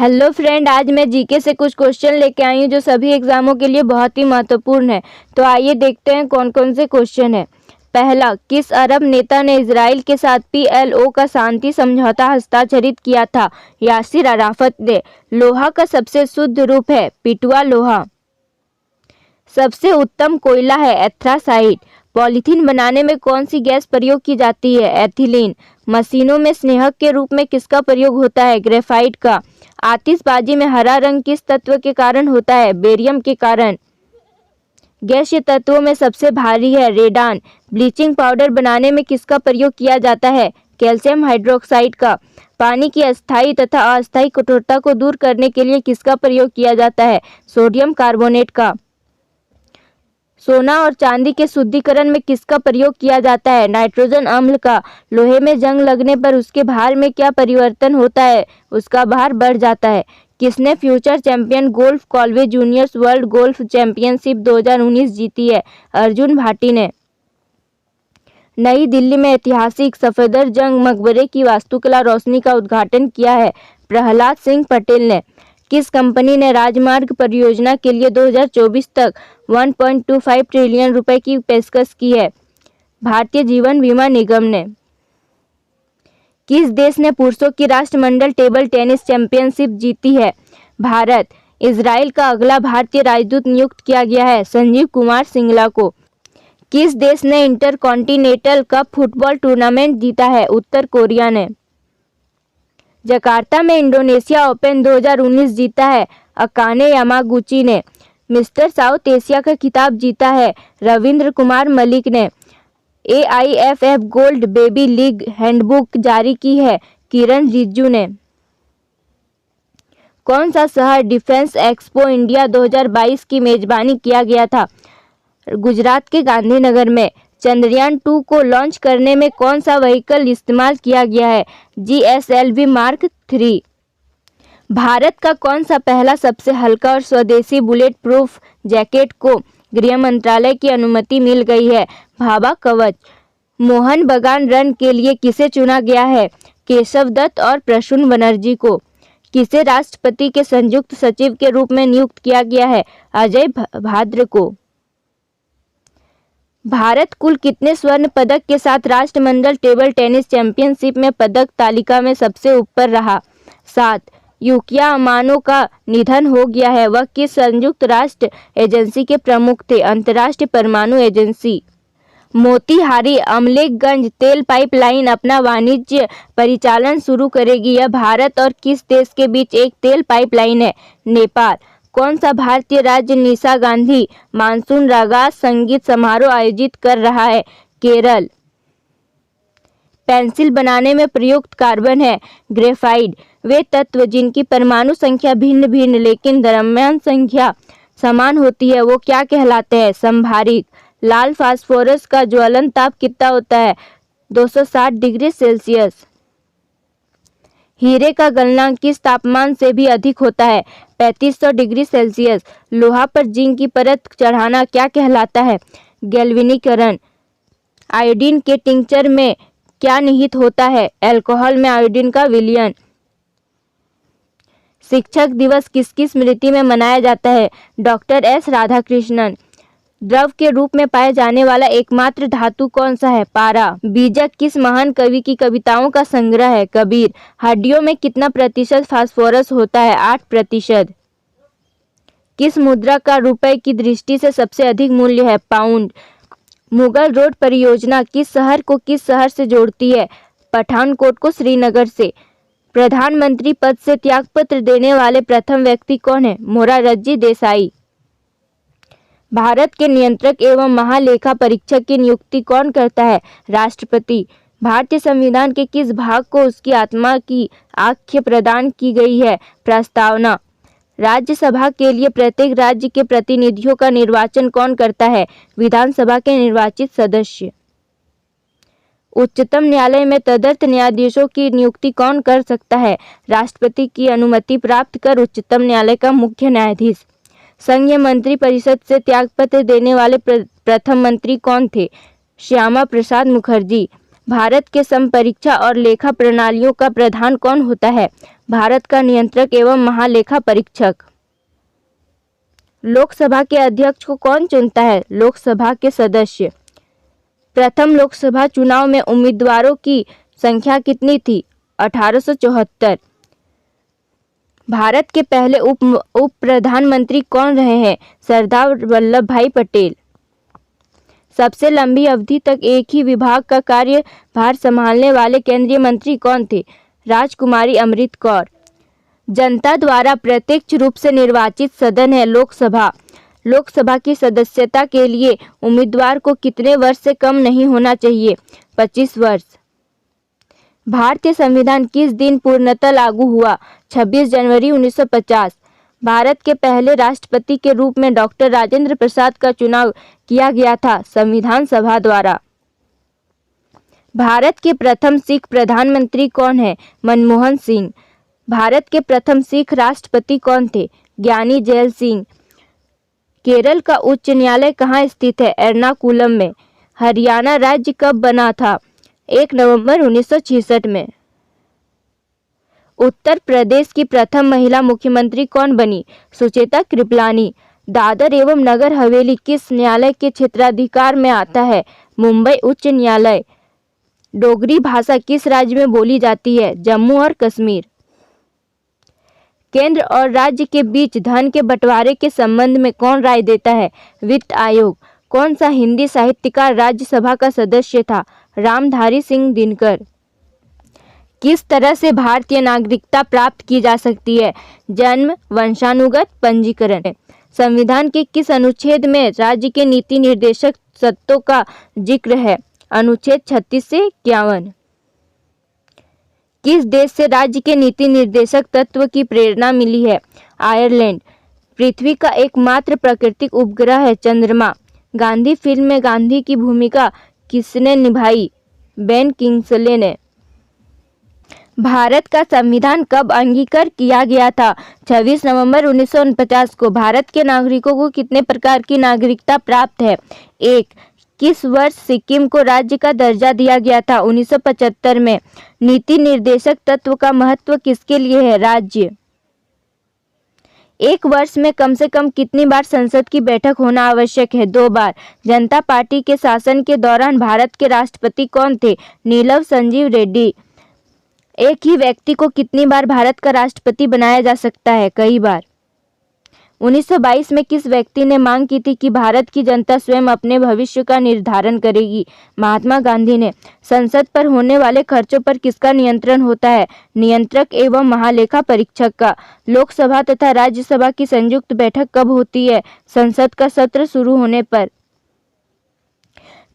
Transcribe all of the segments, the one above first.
Hello friend, आज मैं GK से कुछ क्वेश्चन लेके आई हूँ जो सभी एग्जामों के लिए बहुत ही महत्वपूर्ण है। तो आइए देखते हैं कौन कौन से क्वेश्चन है। पहला, किस अरब नेता ने इजराइल के साथ पीएलओ का शांति समझौता हस्ताक्षरित किया था? यासिर अराफत ने। लोहा का सबसे शुद्ध रूप है पिटुआ लोहा। सबसे उत्तम कोयला है एंथ्रासाइट। पॉलीथीन बनाने में कौन सी गैस प्रयोग की जाती है? एथिलीन। मशीनों में स्नेहक के रूप में किसका प्रयोग होता है? ग्रेफाइट का। आतिशबाजी में हरा रंग किस तत्व के कारण होता है? बेरियम के कारण। गैसीय तत्वों में सबसे भारी है रेडान। ब्लीचिंग पाउडर बनाने में किसका प्रयोग किया जाता है? कैल्शियम हाइड्रोक्साइड का। पानी की अस्थायी तथा अस्थायी कठोरता को दूर करने के लिए किसका प्रयोग किया जाता है? सोडियम कार्बोनेट का। सोना और चांदी के शुद्धिकरण में किसका प्रयोग किया जाता है? नाइट्रोजन अम्ल का। लोहे में जंग लगने पर उसके भार में क्या परिवर्तन होता है? उसका भार बढ़ जाता है। किसने future champion golf Callaway juniors world golf championship 2019 जीती है? अर्जुन भाटी ने। नई दिल्ली में ऐतिहासिक सफदरजंग मकबरे की वास्तुकला रोशनी का उद्घाटन किया है? प्रहलाद सिंह पटेल ने। किस कंपनी ने राजमार्ग परियोजना के लिए 2024 तक 1.25 ट्रिलियन रुपए की पेशकश की है? भारतीय जीवन बीमा निगम ने। किस देश ने पुरुषों की राष्ट्रमंडल टेबल टेनिस चैंपियनशिप जीती है? भारत। इजराइल का अगला भारतीय राजदूत नियुक्त किया गया है? संजीव कुमार सिंगला को। किस देश ने इंटरकॉन्टिनेंटल कप फुटबॉल टूर्नामेंट जीता है? उत्तर कोरिया ने। जकार्ता में इंडोनेशिया ओपन 2019 जीता है? अकाने यामागुची ने। मिस्टर साउथ एशिया का खिताब जीता है? रविंद्र कुमार मलिक ने। AIFF gold baby league handbook जारी की है? किरण रिजिजू ने। कौन सा शहर डिफेंस एक्सपो इंडिया 2022 की मेजबानी किया गया था? गुजरात के गांधीनगर में। चंद्रयान 2 को लॉन्च करने में कौन सा व्हीकल इस्तेमाल किया गया है? GSLV mark 3। भारत का कौन सा पहला सबसे हल्का और स्वदेशी बुलेट प्रूफ जैकेट को गृह मंत्रालय की अनुमति मिल गई है? भाभा कवच। मोहन बागान रन के लिए किसे चुना गया है? केशव दत्त और प्रसून बनर्जी को। किसे राष्ट्रपति के संयुक्त सचिव के रूप में नियुक्त किया गया है? अजय भाद्र को। भारत कुल कितने स्वर्ण पदक के साथ राष्ट्रमंडल टेबल टेनिस चैंपियनशिप में पदक तालिका में सबसे ऊपर रहा? 7। यूकिया अमानो का निधन हो गया है। वह किस संयुक्त राष्ट्र एजेंसी के प्रमुख थे? अंतर्राष्ट्रीय परमाणु एजेंसी। मोतीहारी अमलेखगंज तेल पाइपलाइन अपना वाणिज्य परिचालन शुरू करेगी। यह भारत और किस देश के बीच एक तेल पाइपलाइन है? नेपाल। कौन सा भारतीय राज्य निशा गांधी मानसून रागा संगीत समारोह आयोजित कर रहा है? केरल। पेंसिल बनाने में प्रयुक्त कार्बन है ग्रेफाइट। वे तत्व जिनकी परमाणु संख्या भिन्न भिन्न लेकिन द्रव्यमान संख्या समान होती है वो क्या कहलाते हैं? संभारिक। लाल फास्फोरस का ज्वलन ताप कितना होता है? 260 डिग्री सेल्सियस। हीरे का गलनांक किस तापमान से भी अधिक होता है? 3500 डिग्री सेल्सियस। लोहा पर जिंक की परत चढ़ाना क्या कहलाता है? गैल्वेनीकरण। आयोडीन के टिंचर में क्या निहित होता है? अल्कोहल में आयोडीन का विलयन। शिक्षक दिवस किसकी स्मृति में मनाया जाता है? Doctor S Radhakrishnan. द्रव के रूप में पाए जाने वाला एकमात्र धातु कौन सा है? पारा। बीजक किस महान कवि की कविताओं का संग्रह है? कबीर। हड्डियों में कितना प्रतिशत फास्फोरस होता है? 8%। किस मुद्रा का रुपए की दृष्टि से सबसे अधिक मूल्य है? पाउंड। मुगल रोड परियोजना किस शहर को किस शहर से जोड़ती है? पठानकोट को श्रीनगर से। प्रधानमंत्री पद से त्यागपत्र देने वाले प्रथम व्यक्ति कौन है? मोरारजी देसाई। भारत के नियंत्रक एवं महालेखा परीक्षक की नियुक्ति कौन करता है? राष्ट्रपति। भारतीय संविधान के किस भाग को उसकी आत्मा की आख्या प्रदान की गई है? प्रस्तावना। राज्यसभा के लिए प्रत्येक राज्य के प्रतिनिधियों का निर्वाचन कौन करता है? विधानसभा के निर्वाचित सदस्य। उच्चतम न्यायालय में तदर्थ न्यायाधीशों की नियुक्ति कौन कर सकता है? राष्ट्रपति की अनुमति प्राप्त कर उच्चतम न्यायालय का मुख्य न्यायाधीश। संघीय मंत्री परिषद से त्यागपत्र देने वाले प्रथम मंत्री कौन थे? श्यामा प्रसाद मुखर्जी। भारत के समपरीक्षा और लेखा प्रणालियों का प्रधान कौन होता है? भारत का नियंत्रक एवं महालेखा परीक्षक। लोकसभा के अध्यक्ष को कौन चुनता है? लोकसभा के सदस्य। प्रथम लोकसभा चुनाव में उम्मीदवारों की संख्या कितनी थी? 1874। भारत के पहले उप प्रधानमंत्री कौन रहे हैं? सरदार वल्लभ भाई पटेल। सबसे लंबी अवधि तक एक ही विभाग का कार्यभार संभालने वाले केंद्रीय मंत्री कौन थे? राजकुमारी अमृत कौर। जनता द्वारा प्रत्यक्ष रूप से निर्वाचित सदन है लोकसभा। लोकसभा की सदस्यता के लिए उम्मीदवार को कितने वर्ष से कम नहीं होना चाहिए? 25 वर्ष। भारतीय संविधान किस दिन पूर्णतः लागू हुआ? 26 जनवरी 1950। भारत के पहले राष्ट्रपति के रूप में डॉक्टर राजेंद्र प्रसाद का चुनाव किया गया था संविधान सभा द्वारा। भारत के प्रथम सिख प्रधानमंत्री कौन है? मनमोहन सिंह। भारत के प्रथम सिख राष्ट्रपति कौन थे? ज्ञानी जैल सिंह। केरल का उच्च न्यायालय कहाँ स्थित है? एर्नाकुलम में। हरियाणा राज्य कब बना था? 1 नवंबर 1966 में। उत्तर प्रदेश की प्रथम महिला मुख्यमंत्री कौन बनी? सुचेता कृपलानी। दादर एवं नगर हवेली किस न्यायालय के क्षेत्राधिकार में आता है? मुंबई उच्च न्यायालय। डोगरी भाषा किस राज्य में बोली जाती है? जम्मू और कश्मीर। केंद्र और राज्य के बीच धन के बंटवारे के संबंध में कौन राय देता है? वित्त आयोग। कौन सा हिंदी साहित्यकार राज्यसभा का सदस्य था? रामधारी सिंह दिनकर। किस तरह से भारतीय नागरिकता प्राप्त की जा सकती है? जन्म, वंशानुगत, पंजीकरण। संविधान के किस अनुच्छेद में राज्य के नीति निर्देशक तत्वों का जिक्र है? अनुच्छेद 36 से 51। किस देश से राज्य के नीति निर्देशक तत्व की प्रेरणा मिली है? आयरलैंड। पृथ्वी का एकमात्र प्राकृतिक उपग्रह है चंद्रमा। गांधी फिल्म में गांधी की भूमिका किसने निभाई? बेन किंग्सले ने। भारत का संविधान कब अंगीकार किया गया था? 26 नवंबर 1949 को। भारत के नागरिकों को कितने प्रकार की नागरिकता प्राप्त है? 1। किस वर्ष सिक्किम को राज्य का दर्जा दिया गया था? 1975 में। नीति निर्देशक तत्व का महत्व किसके लिए है? राज्य। एक वर्ष में कम से कम कितनी बार संसद की बैठक होना आवश्यक है? 2 बार। जनता पार्टी के शासन के दौरान भारत के राष्ट्रपति कौन थे? नीलम संजीव रेड्डी। एक ही व्यक्ति को कितनी बार भारत का राष्ट्रपति बनाया जा सकता है? कई बार। 1922 में किस व्यक्ति ने मांग की थी कि भारत की जनता स्वयं अपने भविष्य का निर्धारण करेगी? महात्मा गांधी ने। संसद पर होने वाले खर्चों पर किसका नियंत्रण होता है? नियंत्रक एवं महालेखा परीक्षक का। लोकसभा तथा राज्यसभा की संयुक्त बैठक कब होती है? संसद का सत्र शुरू होने पर।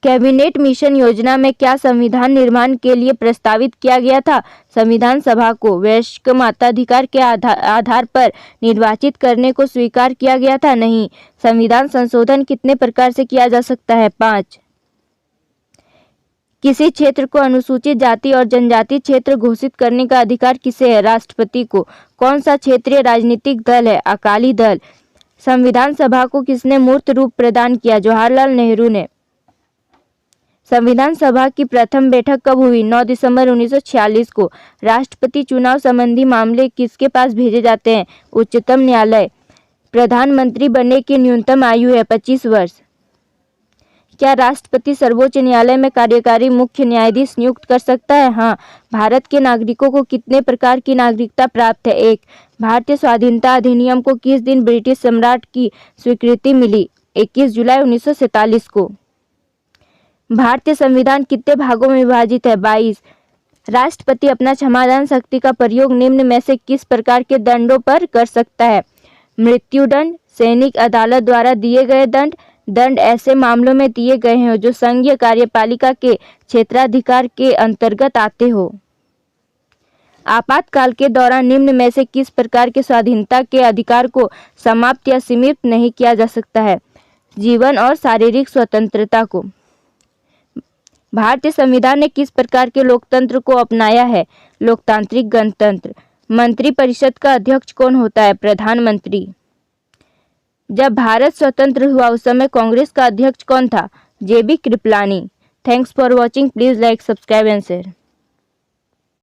कैबिनेट मिशन योजना में क्या संविधान निर्माण के लिए प्रस्तावित किया गया था? संविधान सभा को वयस्क मताधिकार के आधार पर निर्वाचित करने को स्वीकार किया गया था? नहीं। संविधान संशोधन कितने प्रकार से किया जा सकता है? 5। किसी क्षेत्र को अनुसूचित जाति और जनजाति क्षेत्र घोषित करने का अधिकार किसे है? राष्ट्रपति को। कौन सा क्षेत्रीय राजनीतिक दल है? अकाली दल। संविधान सभा को किसने मूर्त रूप प्रदान किया? जवाहरलाल नेहरू ने। संविधान सभा की प्रथम बैठक कब हुई? 9 दिसंबर 1946 को। राष्ट्रपति चुनाव संबंधी मामले किसके पास भेजे जाते हैं? उच्चतम न्यायालय। प्रधानमंत्री बनने की न्यूनतम आयु है 25 वर्ष। क्या राष्ट्रपति सर्वोच्च न्यायालय में कार्यकारी मुख्य न्यायाधीश नियुक्त कर सकता है? हाँ। भारत के नागरिकों को कितने प्रकार की नागरिकता प्राप्त है? 1। भारतीय स्वाधीनता अधिनियम को किस दिन ब्रिटिश सम्राट की स्वीकृति मिली? 21 जुलाई 1947 को। भारतीय संविधान कितने भागों में विभाजित है? 22। राष्ट्रपति अपना क्षमादान शक्ति का प्रयोग निम्न में से किस प्रकार के दंडों पर कर सकता है? मृत्युदंड, सैनिक अदालत द्वारा दिए गए दंड ऐसे मामलों में दिए गए हैं जो संघीय कार्यपालिका के क्षेत्राधिकार के अंतर्गत आते हो। आपातकाल के दौरान निम्न में से किस प्रकार के स्वाधीनता के अधिकार को समाप्त या सीमित नहीं किया जा सकता है? जीवन और शारीरिक स्वतंत्रता को। भारतीय संविधान ने किस प्रकार के लोकतंत्र को अपनाया है? लोकतांत्रिक गणतंत्र। मंत्रिपरिषद का अध्यक्ष कौन होता है? प्रधानमंत्री। जब भारत स्वतंत्र हुआ उस समय कांग्रेस का अध्यक्ष कौन था? JB Kripalani. Thanks for watching, please like, subscribe and share.